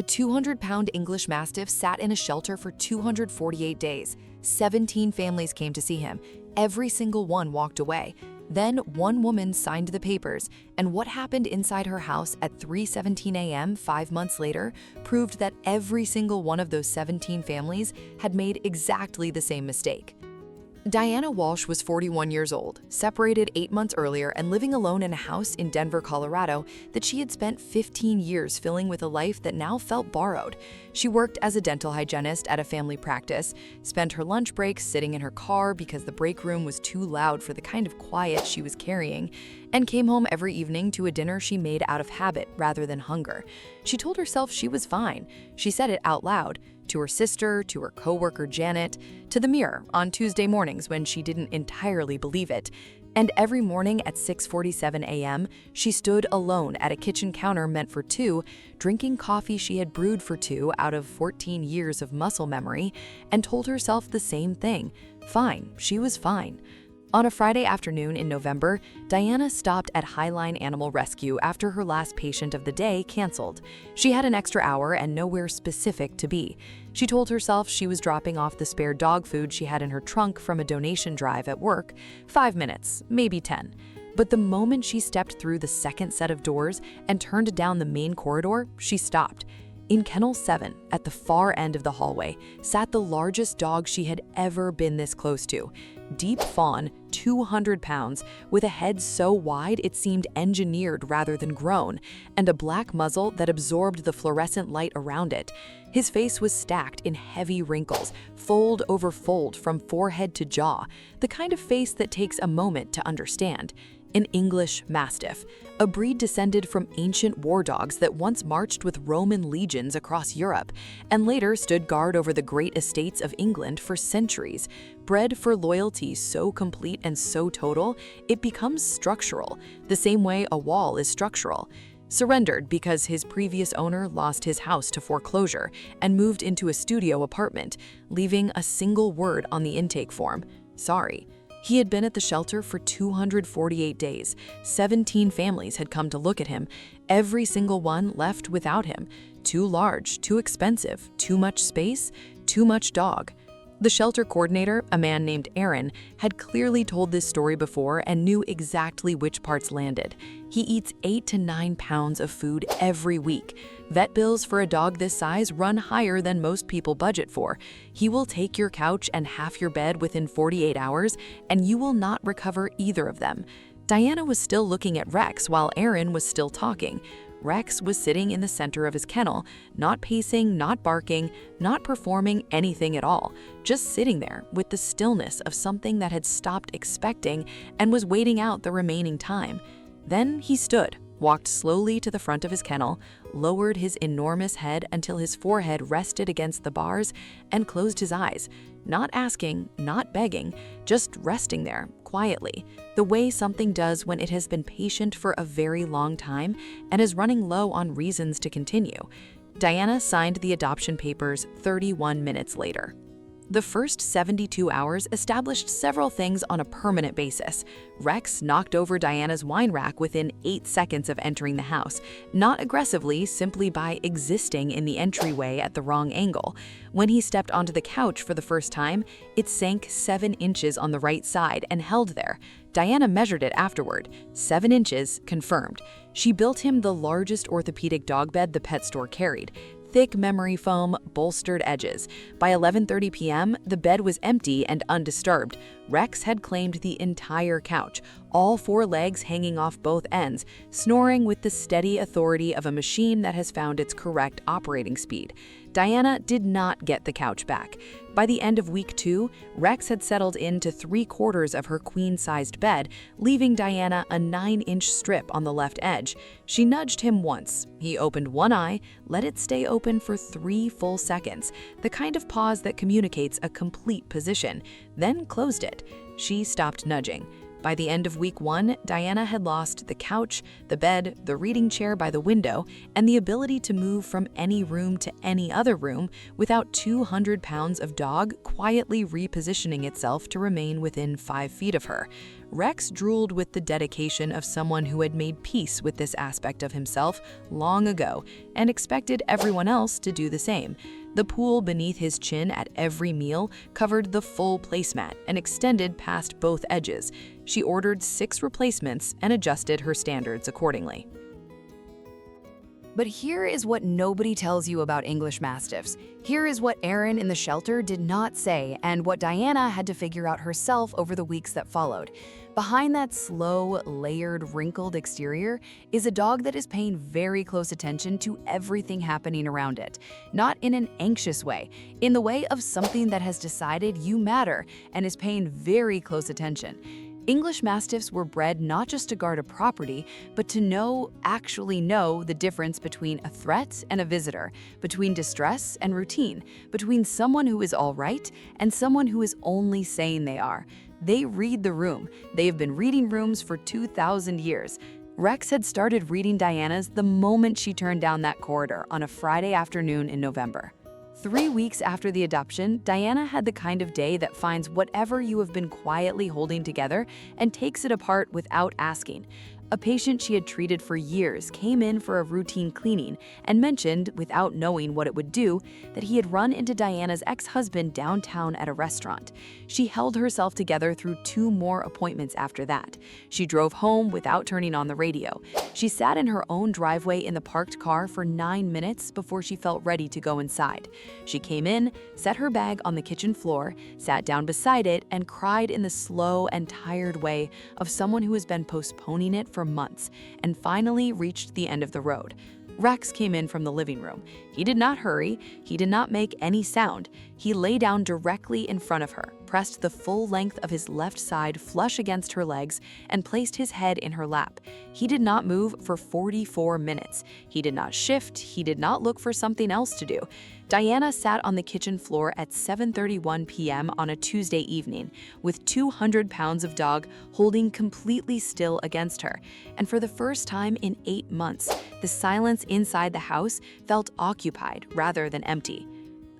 A 200-pound English Mastiff sat in a shelter for 248 days. 17 families came to see him. Every single one walked away. Then one woman signed the papers, and what happened inside her house at 3:17 a.m. 5 months later proved that every single one of those 17 families had made exactly the same mistake. Diana Walsh was 41 years old, separated 8 months earlier and living alone in a house in Denver, Colorado that she had spent 15 years filling with a life that now felt borrowed. She worked as a dental hygienist at a family practice, spent her lunch breaks sitting in her car because the break room was too loud for the kind of quiet she was carrying, and came home every evening to a dinner she made out of habit rather than hunger. She told herself she was fine. She said it out loud, to her sister, to her coworker Janet, to the mirror on Tuesday mornings when she didn't entirely believe it. And every morning at 6:47 a.m., she stood alone at a kitchen counter meant for two, drinking coffee she had brewed for two out of 14 years of muscle memory, and told herself the same thing. Fine, she was fine. On a Friday afternoon in November, Diana stopped at Highline Animal Rescue after her last patient of the day canceled. She had an extra hour and nowhere specific to be. She told herself she was dropping off the spare dog food she had in her trunk from a donation drive at work. 5 minutes, maybe 10. But the moment she stepped through the second set of doors and turned down the main corridor, she stopped. In Kennel 7, at the far end of the hallway, sat the largest dog she had ever been this close to. Deep fawn, 200 pounds, with a head so wide it seemed engineered rather than grown, and a black muzzle that absorbed the fluorescent light around it. His face was stacked in heavy wrinkles, fold over fold from forehead to jaw, the kind of face that takes a moment to understand. An English Mastiff, a breed descended from ancient war dogs that once marched with Roman legions across Europe and later stood guard over the great estates of England for centuries. Bred for loyalty so complete and so total, it becomes structural, the same way a wall is structural. Surrendered because his previous owner lost his house to foreclosure and moved into a studio apartment, leaving a single word on the intake form: sorry. He had been at the shelter for 248 days. 17 families had come to look at him. Every single one left without him. Too large, too expensive, too much space, too much dog. The shelter coordinator, a man named Aaron, had clearly told this story before and knew exactly which parts landed. He eats 8 to 9 pounds of food every week. Vet bills for a dog this size run higher than most people budget for. He will take your couch and half your bed within 48 hours, and you will not recover either of them. Diana was still looking at Rex while Aaron was still talking. Rex was sitting in the center of his kennel, not pacing, not barking, not performing anything at all, just sitting there with the stillness of something that had stopped expecting and was waiting out the remaining time. Then he stood, walked slowly to the front of his kennel, lowered his enormous head until his forehead rested against the bars, and closed his eyes, not asking, not begging, just resting there, quietly, the way something does when it has been patient for a very long time and is running low on reasons to continue. Diana signed the adoption papers 31 minutes later. The first 72 hours established several things on a permanent basis. Rex knocked over Diana's wine rack within 8 seconds of entering the house, not aggressively, simply by existing in the entryway at the wrong angle. When he stepped onto the couch for the first time, it sank 7 inches on the right side and held there. Diana measured it afterward. 7 inches, confirmed. She built him the largest orthopedic dog bed the pet store carried. Thick memory foam, bolstered edges. By 11:30 p.m., the bed was empty and undisturbed. Rex had claimed the entire couch, all 4 legs hanging off both ends, snoring with the steady authority of a machine that has found its correct operating speed. Diana did not get the couch back. By the end of week 2, Rex had settled into 3/4 of her queen-sized bed, leaving Diana a 9-inch strip on the left edge. She nudged him once. He opened one eye, let it stay open for 3 full seconds, the kind of pause that communicates a complete position, then closed it. She stopped nudging. By the end of week 1, Diana had lost the couch, the bed, the reading chair by the window, and the ability to move from any room to any other room without 200 pounds of dog quietly repositioning itself to remain within 5 feet of her. Rex drooled with the dedication of someone who had made peace with this aspect of himself long ago and expected everyone else to do the same. The pool beneath his chin at every meal covered the full placemat and extended past both edges. She ordered 6 replacements and adjusted her standards accordingly. But here is what nobody tells you about English Mastiffs. Here is what Aaron in the shelter did not say and what Diana had to figure out herself over the weeks that followed. Behind that slow, layered, wrinkled exterior is a dog that is paying very close attention to everything happening around it. Not in an anxious way, in the way of something that has decided you matter and is paying very close attention. English Mastiffs were bred not just to guard a property, but to actually know the difference between a threat and a visitor, between distress and routine, between someone who is all right and someone who is only saying they are. They read the room. They have been reading rooms for 2,000 years. Rex had started reading Diana's the moment she turned down that corridor on a Friday afternoon in November. 3 weeks after the adoption, Diana had the kind of day that finds whatever you have been quietly holding together and takes it apart without asking. A patient she had treated for years came in for a routine cleaning and mentioned, without knowing what it would do, that he had run into Diana's ex-husband downtown at a restaurant. She held herself together through 2 more appointments after that. She drove home without turning on the radio. She sat in her own driveway in the parked car for 9 minutes before she felt ready to go inside. She came in, set her bag on the kitchen floor, sat down beside it, and cried in the slow and tired way of someone who has been postponing it for months, and finally reached the end of the road. Rex came in from the living room. He did not hurry. He did not make any sound. He lay down directly in front of her, pressed the full length of his left side flush against her legs, and placed his head in her lap. He did not move for 44 minutes. He did not shift. He did not look for something else to do. Diana sat on the kitchen floor at 7:31 p.m. on a Tuesday evening, with 200 pounds of dog holding completely still against her. And for the first time in 8 months, the silence inside the house felt occupied rather than empty.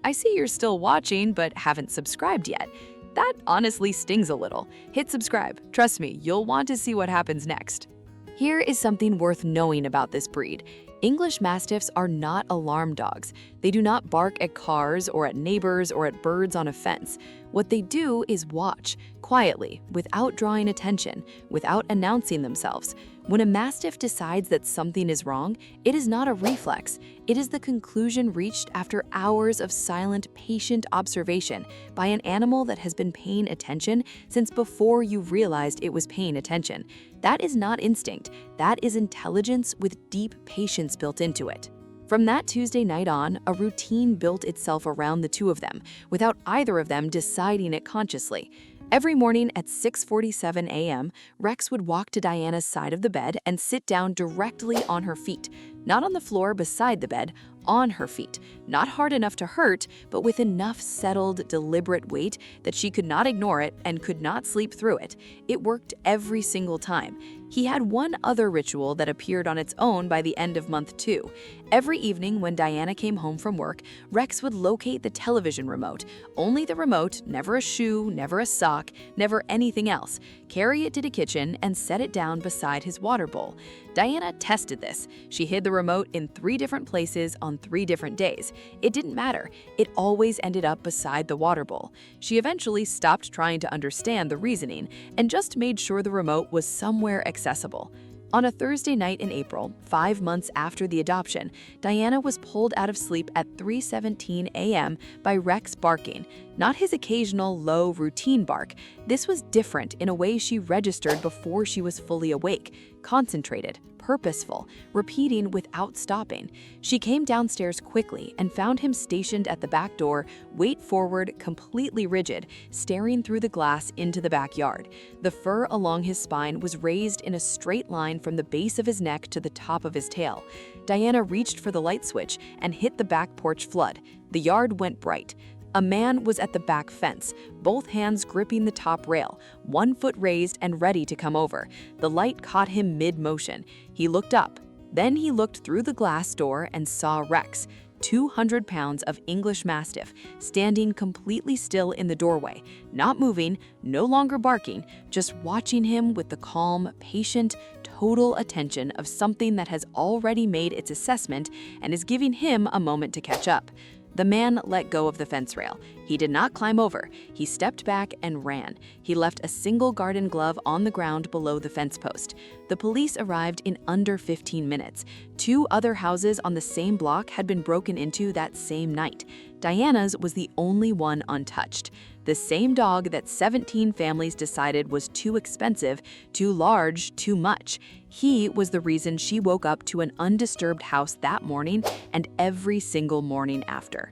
I see you're still watching but haven't subscribed yet. That honestly stings a little. Hit subscribe. Trust me, you'll want to see what happens next. Here is something worth knowing about this breed. English Mastiffs are not alarm dogs. They do not bark at cars or at neighbors or at birds on a fence. What they do is watch, quietly, without drawing attention, without announcing themselves. When a Mastiff decides that something is wrong, it is not a reflex. It is the conclusion reached after hours of silent, patient observation by an animal that has been paying attention since before you realized it was paying attention. That is not instinct. That is intelligence with deep patience built into it. From that Tuesday night on, a routine built itself around the 2 of them, without either of them deciding it consciously. Every morning at 6:47 a.m., Rex would walk to Diana's side of the bed and sit down directly on her feet, not on the floor beside the bed, on her feet, not hard enough to hurt, but with enough settled, deliberate weight that she could not ignore it and could not sleep through it. It worked every single time. He had one other ritual that appeared on its own by the end of month 2. Every evening when Diana came home from work, Rex would locate the television remote, only the remote, never a shoe, never a sock, never anything else, carry it to the kitchen and set it down beside his water bowl. Diana tested this. She hid the remote in 3 different places on 3 different days. It didn't matter. It always ended up beside the water bowl. She eventually stopped trying to understand the reasoning and just made sure the remote was somewhere accessible. On a Thursday night in April, 5 months after the adoption, Diana was pulled out of sleep at 3:17 a.m. by Rex barking, not his occasional low routine bark. This was different in a way she registered before she was fully awake, concentrated, purposeful, repeating without stopping. She came downstairs quickly and found him stationed at the back door, weight forward, completely rigid, staring through the glass into the backyard. The fur along his spine was raised in a straight line from the base of his neck to the top of his tail. Diana reached for the light switch and hit the back porch flood. The yard went bright. A man was at the back fence, both hands gripping the top rail, 1 foot raised and ready to come over. The light caught him mid-motion. He looked up. Then he looked through the glass door and saw Rex. 200 pounds of English Mastiff, standing completely still in the doorway, not moving, no longer barking, just watching him with the calm, patient, total attention of something that has already made its assessment and is giving him a moment to catch up. The man let go of the fence rail. He did not climb over. He stepped back and ran. He left a single garden glove on the ground below the fence post. The police arrived in under 15 minutes. 2 other houses on the same block had been broken into that same night. Diana's was the only one untouched. The same dog that 17 families decided was too expensive, too large, too much. He was the reason she woke up to an undisturbed house that morning and every single morning after.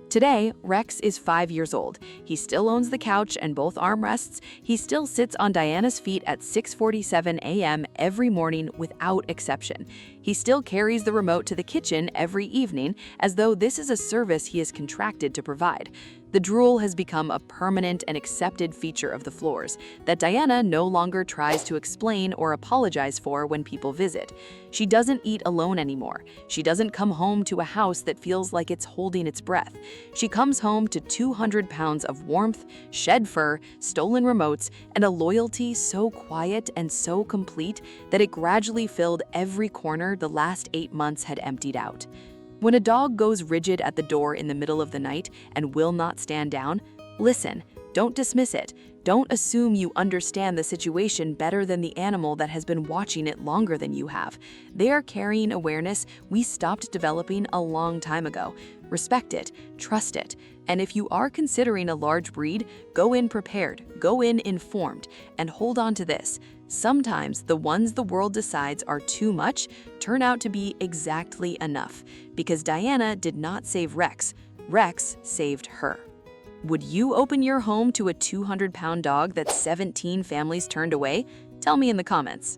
Today, Rex is 5 years old. He still owns the couch and both armrests. He still sits on Diana's feet at 6:47 a.m. every morning without exception. He still carries the remote to the kitchen every evening as though this is a service he is contracted to provide. The drool has become a permanent and accepted feature of the floors that Diana no longer tries to explain or apologize for when people visit. She doesn't eat alone anymore. She doesn't come home to a house that feels like it's holding its breath. She comes home to 200 pounds of warmth, shed fur, stolen remotes, and a loyalty so quiet and so complete that it gradually filled every corner the last 8 months had emptied out. When a dog goes rigid at the door in the middle of the night and will not stand down, listen, don't dismiss it. Don't assume you understand the situation better than the animal that has been watching it longer than you have. They are carrying awareness we stopped developing a long time ago. Respect it, trust it, and if you are considering a large breed, go in prepared, go in informed, and hold on to this. Sometimes the ones the world decides are too much turn out to be exactly enough, because Diana did not save Rex, Rex saved her. Would you open your home to a 200-pound dog that 17 families turned away? Tell me in the comments.